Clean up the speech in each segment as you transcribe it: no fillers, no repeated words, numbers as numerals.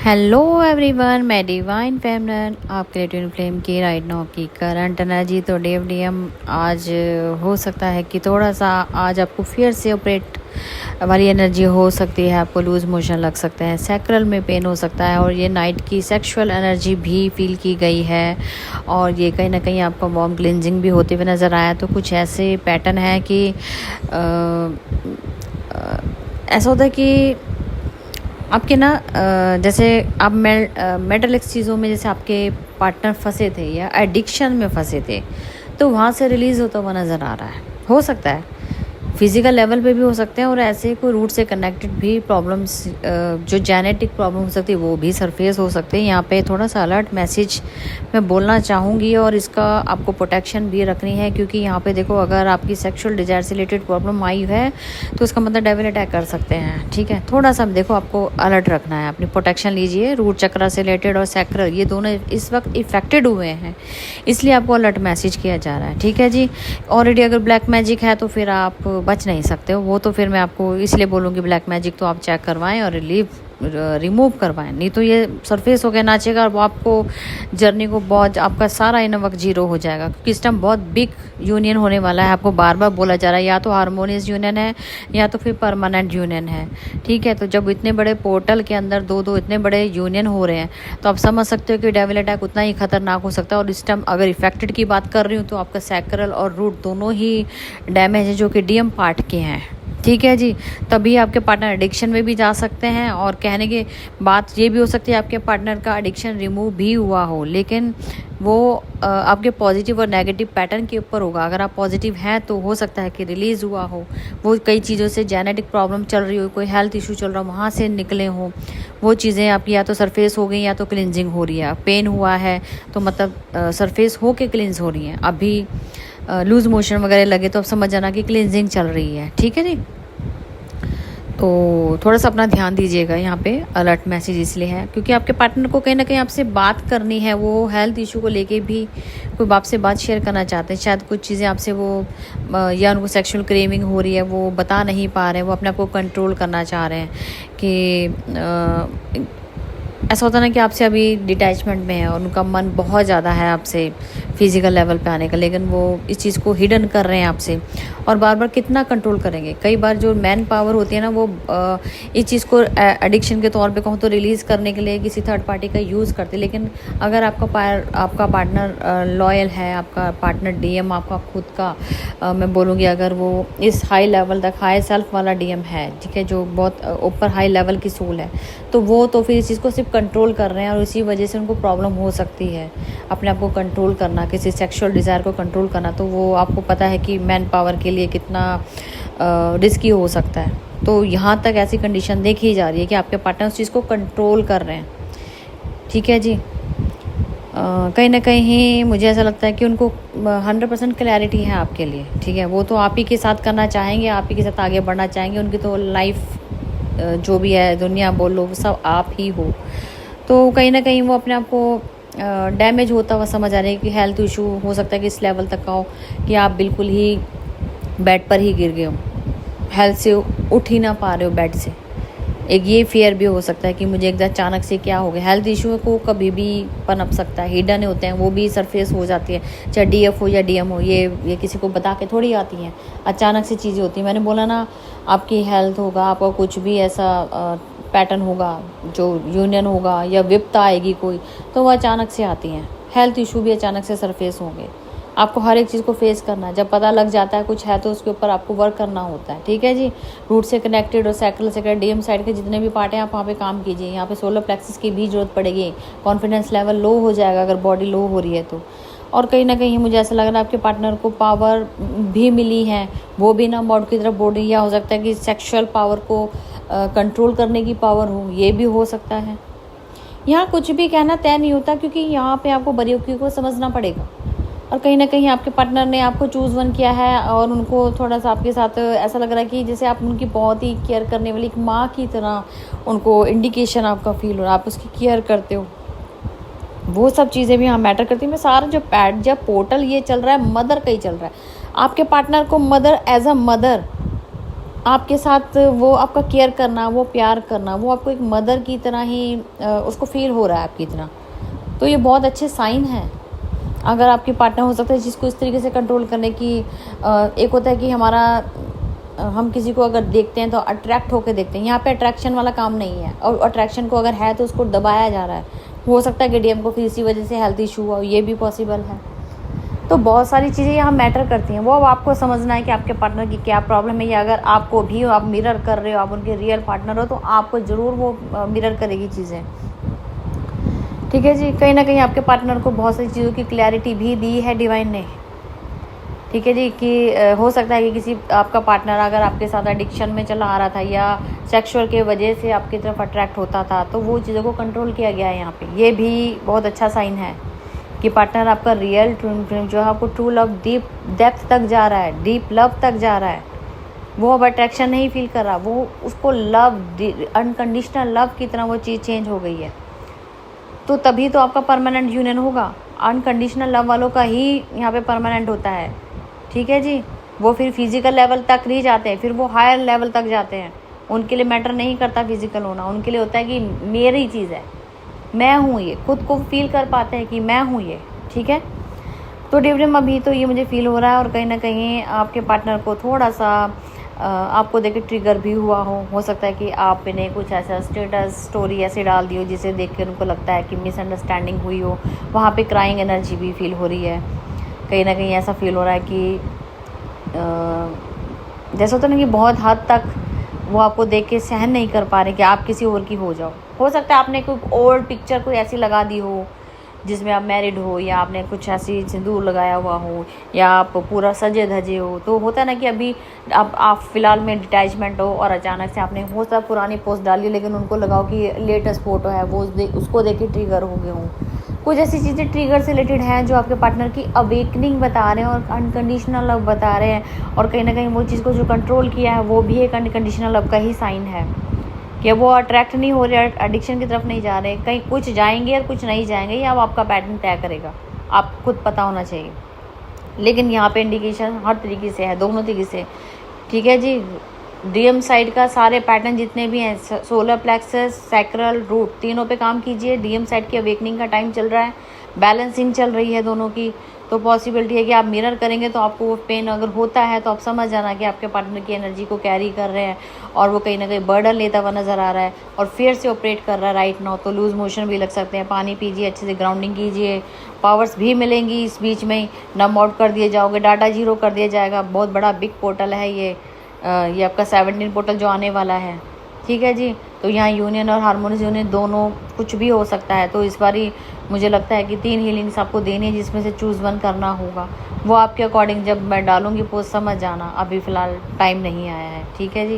Hello everyone, मैं divine फेमनन आपके लिए ट्विन फ्लेम की राइट नाउ की करंट एनर्जी। तो डेवडीएम आज हो सकता है कि थोड़ा सा आज आपको फियर से ऑपरेट वाली एनर्जी हो सकती है। आपको लूज मोशन लग सकते हैं, सैक्रल में पेन हो सकता है और ये नाइट की सेक्सुअल एनर्जी भी फील की गई है और ये कहीं ना कहीं आपका वार्म क्लिनजिंग भी होते हुए नज़र आया। तो कुछ ऐसे पैटर्न है कि ऐसा होता है कि आपके ना जैसे आप मेटलिक्स चीज़ों में जैसे आपके पार्टनर फंसे थे या एडिक्शन में फंसे थे, तो वहाँ से रिलीज़ होता हुआ नज़र आ रहा है। हो सकता है फिजिकल लेवल पे भी हो सकते हैं और ऐसे कोई रूट से कनेक्टेड भी प्रॉब्लम्स जो जेनेटिक प्रॉब्लम हो सकती है वो भी सरफेस हो सकते हैं। यहाँ पे थोड़ा सा अलर्ट मैसेज मैं बोलना चाहूँगी और इसका आपको प्रोटेक्शन भी रखनी है, क्योंकि यहाँ पे देखो अगर आपकी सेक्सुअल डिजायर से रिलेटेड प्रॉब्लम आई है तो इसका मतलब डेविल अटैक कर सकते हैं। ठीक है, थोड़ा सा देखो आपको अलर्ट रखना है, अपनी प्रोटेक्शन लीजिए। रूट चक्रा से रिलेटेड और सैक्रल ये दोनों इस वक्त इफेक्टेड हुए हैं, इसलिए आपको अलर्ट मैसेज किया जा रहा है। ठीक है जी। ऑलरेडी अगर ब्लैक मैजिक है तो फिर आप बच नहीं सकते हो, वो तो फिर मैं आपको इसलिए बोलूँगी ब्लैक मैजिक तो आप चेक करवाएं और रिमूव करवाएं, नहीं तो ये सरफेस हो गया नाचेगा और वो आपको जर्नी को बहुत आपका सारा इन वक्त जीरो हो जाएगा, क्योंकि इस टाइम बहुत बिग यूनियन होने वाला है। आपको बार बार बोला जा रहा है या तो हारमोनियस यूनियन है या तो फिर परमानेंट यूनियन है। ठीक है, तो जब इतने बड़े पोर्टल के अंदर दो इतने बड़े यूनियन हो रहे हैं तो आप समझ सकते हो कि डेविल अटैक उतना ही खतरनाक हो सकता है। और इस टाइम अगर इफेक्टेड की बात कर रही हूँ तो आपका सैक्रल और रूट दोनों ही डैमेज है, जो कि डीएम पार्ट के हैं। ठीक है जी। तभी आपके पार्टनर एडिक्शन में भी जा सकते हैं और कहने की बात ये भी हो सकती है आपके पार्टनर का एडिक्शन रिमूव भी हुआ हो, लेकिन वो आपके पॉजिटिव और नेगेटिव पैटर्न के ऊपर होगा। अगर आप पॉजिटिव हैं तो हो सकता है कि रिलीज़ हुआ हो, वो कई चीज़ों से जेनेटिक प्रॉब्लम चल रही हो, कोई हेल्थ इशू चल रहा हो, वहाँ से निकले हों वो चीज़ें आपकी या तो सरफेस हो गई या तो क्लिनजिंग हो रही है। पेन हुआ है तो मतलब सरफेस हो के क्लिनज हो रही हैं। अभी लूज मोशन वगैरह लगे तो अब समझ जाना कि क्लिनजिंग चल रही है। ठीक है जी। तो थोड़ा सा अपना ध्यान दीजिएगा। यहाँ पे अलर्ट मैसेज इसलिए है क्योंकि आपके पार्टनर को कहीं ना कहीं आपसे बात करनी है, वो हेल्थ इशू को लेके भी कोई आपसे बात शेयर करना चाहते हैं। शायद कुछ चीज़ें आपसे वो या उनको सेक्सुअल क्रेविंग हो रही है, वो बता नहीं पा रहे हैं, वो अपने आप को कंट्रोल करना चाह रहे हैं कि ऐसा होता है ना कि आपसे अभी डिटैचमेंट में है और उनका मन बहुत ज़्यादा है आपसे फिजिकल लेवल पे आने का, लेकिन वो इस चीज़ को हिडन कर रहे हैं आपसे और बार बार कितना कंट्रोल करेंगे। कई बार जो मैन पावर होती है ना वो इस चीज़ को एडिक्शन के तौर पे कहूँ तो रिलीज़ करने के लिए किसी थर्ड पार्टी का यूज़ करते, लेकिन अगर आपका पार्टनर लॉयल है, आपका पार्टनर डीएम आपका खुद का मैं बोलूँगी अगर वो इस हाई लेवल तक हाई सेल्फ वाला डीएम है, ठीक है, जो बहुत ऊपर हाई लेवल की सोल है, तो वो तो फिर इस चीज़ को सिर्फ कंट्रोल कर रहे हैं और इसी वजह से उनको प्रॉब्लम हो सकती है अपने आप को कंट्रोल करना, किसी सेक्सुअल डिज़ायर को कंट्रोल करना। तो वो आपको पता है कि मैन पावर के लिए कितना रिस्की हो सकता है। तो यहाँ तक ऐसी कंडीशन देखी जा रही है कि आपके पार्टनर उस चीज़ को कंट्रोल कर रहे हैं। ठीक है जी। कहीं ना कहीं मुझे ऐसा लगता है कि उनको 100% क्लैरिटी है आपके लिए। ठीक है, वो तो आप ही के साथ करना चाहेंगे, आप ही के साथ आगे बढ़ना चाहेंगे। उनकी तो लाइफ जो भी है दुनिया बोलो वो सब आप ही हो। तो कहीं ना कहीं वो अपने आप को डैमेज होता हुआ समझ आ रहे हैं कि हेल्थ इशू हो सकता है कि इस लेवल तक का हो कि आप बिल्कुल ही बेड पर ही गिर गए हो, हेल्थ से उठ ही ना पा रहे हो बेड से। एक ये फियर भी हो सकता है कि मुझे एकदम अचानक से क्या हो गया। हेल्थ इशू को कभी भी पनप सकता है, हिडन होते हैं, वो भी सरफेस हो जाती है, चाहे डीएफ हो या डीएम हो। ये किसी को बता के थोड़ी आती हैं, अचानक से चीज़ें होती हैं। मैंने बोला ना, आपकी हेल्थ होगा, आपका कुछ भी ऐसा पैटर्न होगा, जो यूनियन होगा या विपता आएगी कोई, तो वो अचानक से आती हैं। हेल्थ इशू भी अचानक से सरफेस होंगे। आपको हर एक चीज़ को फेस करना है। जब पता लग जाता है कुछ है तो उसके ऊपर आपको वर्क करना होता है। ठीक है जी। रूट से कनेक्टेड और सैक्रल से डीएम साइड के जितने भी पार्ट हैं आप वहाँ पे काम कीजिए। यहाँ पे सोलर प्लेक्सस की भी जरूरत पड़ेगी। कॉन्फिडेंस लेवल लो हो जाएगा अगर बॉडी लो हो रही है तो। और कहीं ना कहीं मुझे ऐसा लग रहा है आपके पार्टनर को पावर भी मिली है, वो भी ना मॉड की तरफ बॉडी, या हो सकता है कि सेक्शुअल पावर को कंट्रोल करने की पावर हो, ये भी हो सकता है। यहाँ कुछ भी कहना तय नहीं होता, क्योंकि यहाँ पे आपको बारीकियों को समझना पड़ेगा। और कहीं ना कहीं आपके पार्टनर ने आपको चूज़ वन किया है और उनको थोड़ा सा आपके साथ ऐसा लग रहा है कि जैसे आप उनकी बहुत ही केयर करने वाली एक माँ की तरह उनको इंडिकेशन आपका फील हो रहा है, आप उसकी केयर करते हो। वो सब चीज़ें भी यहाँ मैटर करती है। मैं सारा जब पोर्टल ये चल रहा है मदर का ही चल रहा है। आपके पार्टनर को मदर एज अ मदर आपके साथ वो आपका केयर करना, वो प्यार करना, वो आपको एक मदर की तरह ही उसको फ़ील हो रहा है आपकी तरह, तो ये बहुत अच्छे साइन हैं। अगर आपके पार्टनर हो सकता है जिसको इस तरीके से कंट्रोल करने की एक होता है कि हमारा हम किसी को अगर देखते हैं तो अट्रैक्ट होकर देखते हैं, यहाँ पे अट्रैक्शन वाला काम नहीं है, और अट्रैक्शन को अगर है तो उसको दबाया जा रहा है। हो सकता है कि डीएम को फिर इसी वजह से हेल्थ इशू हो, ये भी पॉसिबल है। तो बहुत सारी चीज़ें यहाँ मैटर करती हैं, वो अब आपको समझना है कि आपके पार्टनर की क्या प्रॉब्लम है, या अगर आपको भी आप मिरर कर रहे हो, आप उनके रियल पार्टनर हो, तो आपको ज़रूर वो मिरर करेगी चीज़ें। ठीक है जी, कहीं ना कहीं आपके पार्टनर को बहुत सारी चीज़ों की क्लैरिटी भी दी है डिवाइन ने। ठीक है जी, कि हो सकता है कि किसी आपका पार्टनर अगर आपके साथ एडिक्शन में चला आ रहा था या सेक्सुअल के वजह से आपकी तरफ अट्रैक्ट होता था, तो वो चीज़ों को कंट्रोल किया गया है यहाँ पे। ये भी बहुत अच्छा साइन है कि पार्टनर आपका रियल जो है आपको ट्रू लव डीप डेप्थ तक जा रहा है, डीप लव तक जा रहा है। वो अब अट्रैक्शन नहीं फील कर रहा, वो उसको लव अनकंडीशनल लव की तरह वो चीज़ चेंज हो गई है। तो तभी तो आपका परमानेंट यूनियन होगा। अनकंडीशनल लव वालों का ही यहाँ पे परमानेंट होता है। ठीक है जी, वो फिर फिजिकल लेवल तक नहीं जाते हैं, फिर वो हायर लेवल तक जाते हैं। उनके लिए मैटर नहीं करता फिजिकल होना, उनके लिए होता है कि मेरी चीज़ है, मैं हूँ ये, खुद को फील कर पाते हैं कि मैं हूँ ये। ठीक है, तो डिवरम अभी तो ये मुझे फील हो रहा है, और कहीं ना कहीं आपके पार्टनर को थोड़ा सा आपको देख के ट्रिगर भी हुआ हो सकता है कि आपने कुछ ऐसा स्टेटस स्टोरी ऐसे डाल दी हो जिसे देख कर उनको लगता है कि मिसअंडरस्टैंडिंग हुई हो, वहाँ पे क्राइंग एनर्जी भी फील हो रही है। कहीं ना कहीं ऐसा फील हो रहा है कि जैसा होता है ना कि बहुत हद तक वो आपको देख के सहन नहीं कर पा रहे कि आप किसी और की हो जाओ। हो सकता है आपने कोई ओल्ड पिक्चर कोई ऐसी लगा दी हो जिसमें आप मैरिड हो, या आपने कुछ ऐसी सिंदूर लगाया हुआ हो, या आप पूरा सजे धजे हो। तो होता है ना कि अभी आप फिलहाल में डिटैचमेंट हो और अचानक से आपने हो सकता पुरानी पोस्ट डाली, लेकिन उनको लगाओ कि लेटेस्ट फोटो है, वो उसको देख के ट्रिगर हो गए हों। कुछ ऐसी चीज़ें ट्रिगर से रिलेटेड हैं जो आपके पार्टनर की अवेकनिंग बता रहे हैं और अनकंडीशनल लव बता रहे हैं, और कहीं ना कहीं वो चीज़ को जो कंट्रोल किया है वो भी एक अनकंडीशनल लव का ही साइन है कि वो अट्रैक्ट नहीं हो रहे, एडिक्शन की तरफ नहीं जा रहे। कहीं कुछ जाएंगे और कुछ नहीं जाएंगे, या अब आपका पैटर्न तय करेगा, आप खुद पता होना चाहिए। लेकिन यहाँ पे इंडिकेशन हर तरीके से है, दोनों तरीके से। ठीक है जी, डीएम साइड का सारे पैटर्न जितने भी हैं, सोलर प्लेक्सस, सैक्रल, रूट, तीनों पे काम कीजिए। डीएम साइड की अवेकनिंग का टाइम चल रहा है, बैलेंसिंग चल रही है दोनों की। तो पॉसिबिलिटी है कि आप मिरर करेंगे तो आपको वो पेन अगर होता है तो आप समझ जाना कि आपके पार्टनर की एनर्जी को कैरी कर रहे हैं और वो कहीं ना कहीं बर्डन लेता हुआ नज़र आ रहा है और फिर से ऑपरेट कर रहा है राइट नाउ। तो लूज मोशन भी लग सकते हैं। पानी पीजिए, अच्छे से ग्राउंडिंग कीजिए, पावर्स भी मिलेंगी इस बीच में ही। नम आउट कर दिए जाओगे, डाटा जीरो कर दिया जाएगा। बहुत बड़ा बिग पोर्टल है ये आपका 17 पोर्टल जो आने वाला है। ठीक है जी, तो यहाँ यूनियन और हार्मोनियस यूनियन दोनों कुछ भी हो सकता है। तो इस बारी मुझे लगता है कि 3 हीलिंग्स आपको देनी है, जिसमें से चूज़ वन करना होगा। वो आपके अकॉर्डिंग जब मैं डालूंगी पोस्ट समझ जाना, अभी फ़िलहाल टाइम नहीं आया है। ठीक है जी,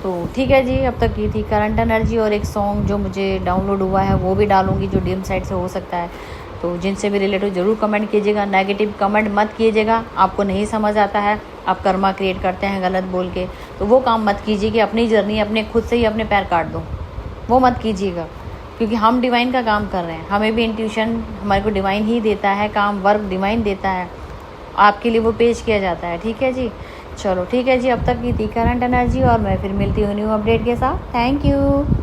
तो ठीक है जी, अब तक ये थी करंट एनर्जी, और एक सॉन्ग जो मुझे डाउनलोड हुआ है वो भी डालूंगी जो डीएम साइड से हो सकता है। तो जिनसे भी रिलेटेड ज़रूर कमेंट कीजिएगा, नेगेटिव कमेंट मत कीजिएगा। आपको नहीं समझ आता है, आप कर्मा क्रिएट करते हैं गलत बोल के, तो वो काम मत कीजिए कि अपनी जर्नी अपने खुद से ही अपने पैर काट दो, वो मत कीजिएगा। क्योंकि हम डिवाइन का काम कर रहे हैं, हमें भी इंट्यूशन हमारे को डिवाइन ही देता है, काम वर्क डिवाइन देता है, आपके लिए वो पेश किया जाता है। ठीक है जी, चलो ठीक है जी, अब तक की थी करंट एनर्जी, और मैं फिर मिलती हूँ न्यू अपडेट के साथ। Thank you.